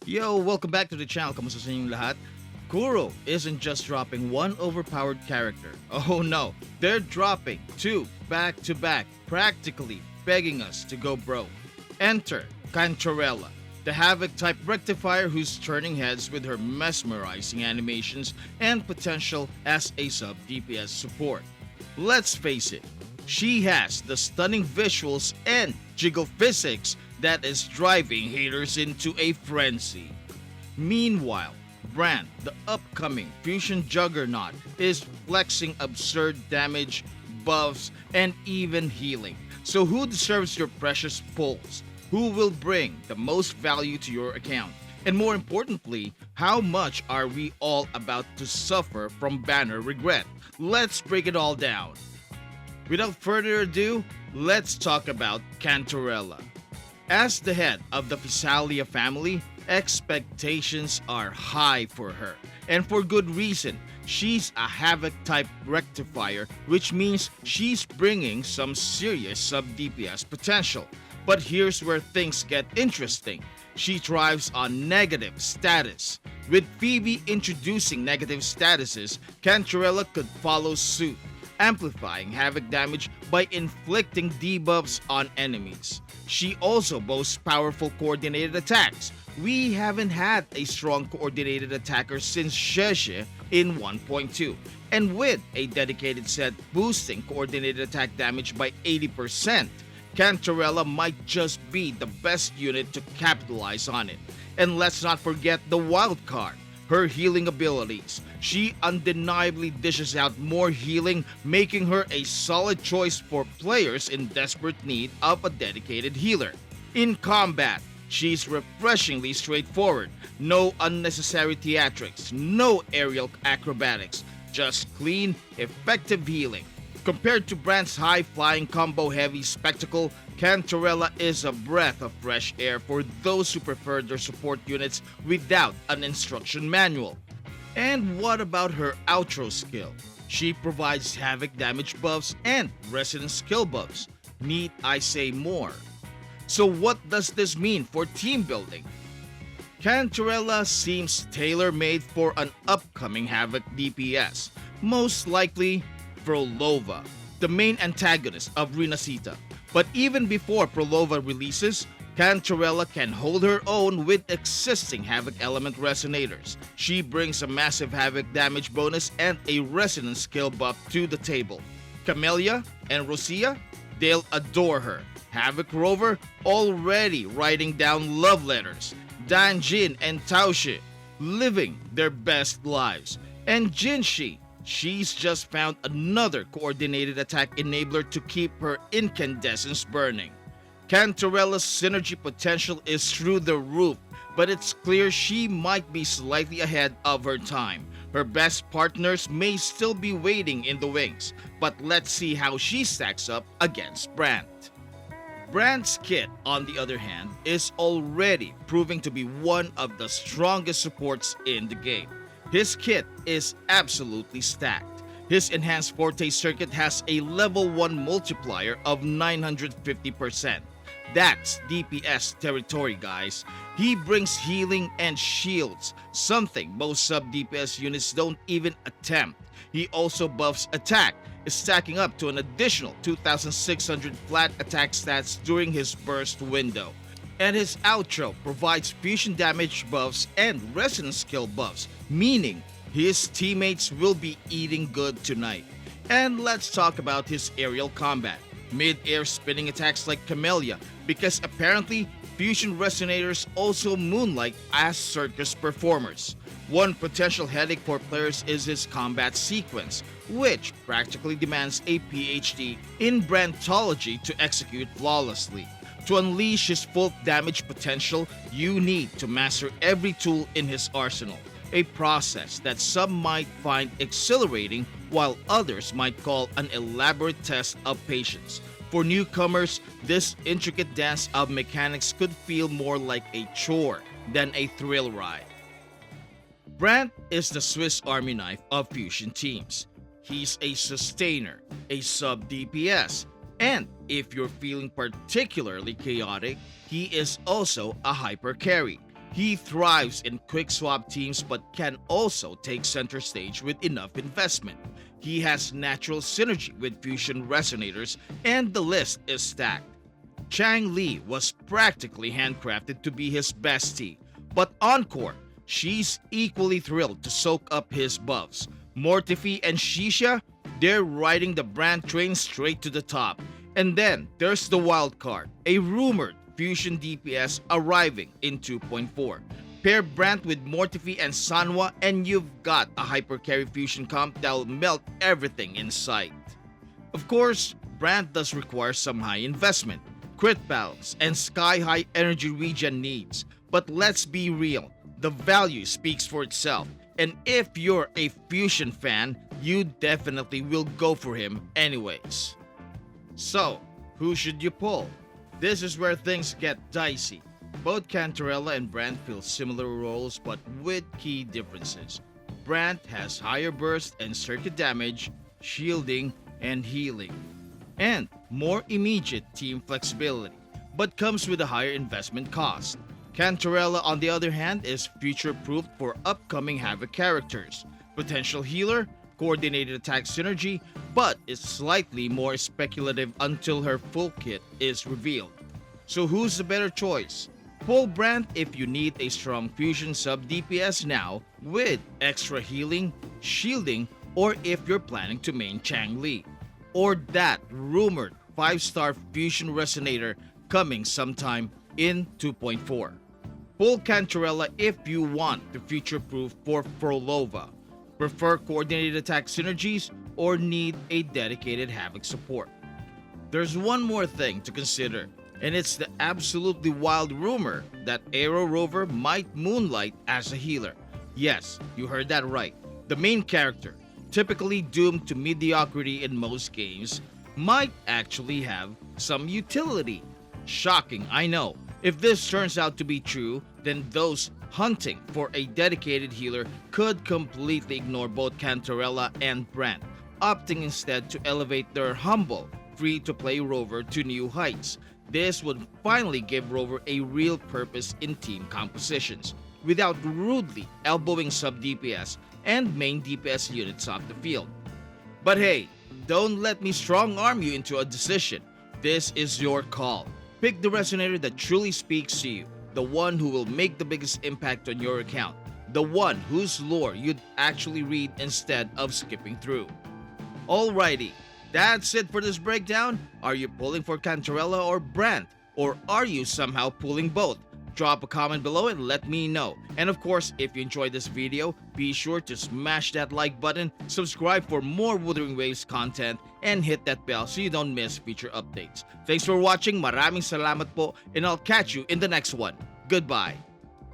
Yo, welcome back to the channel. Kamusta sa inyong lahat? Kuro isn't just dropping one overpowered character. Oh no, they're dropping two back to back, practically begging us to go broke. Enter Cantarella, the Havoc type rectifier who's turning heads with her mesmerizing animations and potential as a sub DPS support. Let's face it, she has the stunning visuals and jiggle physics that is driving haters into a frenzy. Meanwhile, Brant, the upcoming fusion juggernaut, is flexing absurd damage, buffs, and even healing. So who deserves your precious pulls? Who will bring the most value to your account? And more importantly, how much are we all about to suffer from banner regret? Let's break it all down. Without further ado, let's talk about Cantarella. As the head of the Physalia family, expectations are high for her. And for good reason. She's a Havoc type rectifier, which means she's bringing some serious sub DPS potential. But here's where things get interesting. She thrives on negative status. With Phoebe introducing negative statuses, Cantarella could follow suit, amplifying Havoc damage by inflicting debuffs on enemies. She also boasts powerful coordinated attacks. We haven't had a strong coordinated attacker since Sheshe in 1.2, and with a dedicated set boosting coordinated attack damage by 80%, Cantarella might just be the best unit to capitalize on it. And let's not forget the wild card, her healing abilities. She undeniably dishes out more healing, making her a solid choice for players in desperate need of a dedicated healer. In combat, she's refreshingly straightforward. No unnecessary theatrics, no aerial acrobatics, just clean, effective healing. Compared to Brant's high-flying combo-heavy spectacle, Cantarella is a breath of fresh air for those who prefer their support units without an instruction manual. And what about her outro skill? She provides Havoc damage buffs and Resonant skill buffs. Need I say more? So what does this mean for team building? Cantarella seems tailor-made for an upcoming Havoc DPS, most likely Prolova, the main antagonist of Renascita. But even before Prolova releases, Cantarella can hold her own with existing Havoc element Resonators. She brings a massive Havoc damage bonus and a Resonant skill buff to the table. Camellia and Roccia, they'll adore her. Havoc Rover already writing down love letters. Danjin and Taoshi living their best lives. And Jinshi, she's just found another coordinated attack enabler to keep her incandescence burning. Cantarella's synergy potential is through the roof, but it's clear she might be slightly ahead of her time. Her best partners may still be waiting in the wings, but let's see how she stacks up against Brant. Brant's kit, on the other hand, is already proving to be one of the strongest supports in the game. His kit is absolutely stacked. His enhanced Forte circuit has a level 1 multiplier of 950%. That's DPS territory, guys. He brings healing and shields, something most sub DPS units don't even attempt. He also buffs attack, stacking up to an additional 2,600 flat attack stats during his burst window. And his outro provides fusion damage buffs and resonance skill buffs, meaning his teammates will be eating good tonight. And let's talk about his aerial combat. Mid-air spinning attacks like Camellia, because apparently fusion resonators also moonlight as circus performers. One potential headache for players is his combat sequence, which practically demands a PhD in Brantology to execute flawlessly. To unleash his full damage potential, you need to master every tool in his arsenal, a process that some might find exhilarating while others might call an elaborate test of patience. For newcomers, this intricate dance of mechanics could feel more like a chore than a thrill ride. Brant is the Swiss Army knife of fusion teams. He's a sustainer, a sub DPS, and if you're feeling particularly chaotic, he is also a hyper carry. He thrives in quick swap teams but can also take center stage with enough investment. He has natural synergy with fusion resonators, and the list is stacked. Chang Li was practically handcrafted to be his bestie, but Encore, she's equally thrilled to soak up his buffs. Mortifi and Shisha, they're riding the Brant train straight to the top. And then there's the wild card, a rumored fusion DPS arriving in 2.4. Pair Brant with Mortifi and Sanwa and you've got a hyper carry fusion comp that'll melt everything in sight. Of course, Brant does require some high investment, crit balance, and sky-high energy regen needs. But let's be real, the value speaks for itself. And if you're a fusion fan, you definitely will go for him anyways. So, who should you pull? This is where things get dicey. Both Cantarella and Brant fill similar roles but with key differences. Brant has higher burst and circuit damage, shielding, and healing, and more immediate team flexibility, but comes with a higher investment cost. Cantarella, on the other hand, is future-proofed for upcoming Havoc characters. Potential healer, coordinated attack synergy, but is slightly more speculative until her full kit is revealed. So who's the better choice? Pull Brant if you need a strong fusion sub DPS now with extra healing, shielding, or if you're planning to main Chang Li. Or that rumored 5-star fusion resonator coming sometime in 2.4. Pull Cantarella if you want to future-proof for Frolova, prefer coordinated attack synergies, or need a dedicated Havoc support. There's one more thing to consider, and it's the absolutely wild rumor that Aero Rover might moonlight as a healer. Yes, you heard that right. The main character, typically doomed to mediocrity in most games, might actually have some utility. Shocking, I know. If this turns out to be true, then those hunting for a dedicated healer could completely ignore both Cantarella and Brant, opting instead to elevate their humble, free-to-play Rover to new heights. This would finally give Rover a real purpose in team compositions, without rudely elbowing sub-DPS and main DPS units off the field. But hey, don't let me strong-arm you into a decision. This is your call. Pick the resonator that truly speaks to you, the one who will make the biggest impact on your account, the one whose lore you'd actually read instead of skipping through. Alrighty, that's it for this breakdown. Are you pulling for Cantarella or Brant? Or are you somehow pulling both? Drop a comment below and let me know. And of course, if you enjoyed this video, be sure to smash that like button, subscribe for more Wuthering Waves content, and hit that bell so you don't miss future updates. Thanks for watching, maraming salamat po, and I'll catch you in the next one. Goodbye!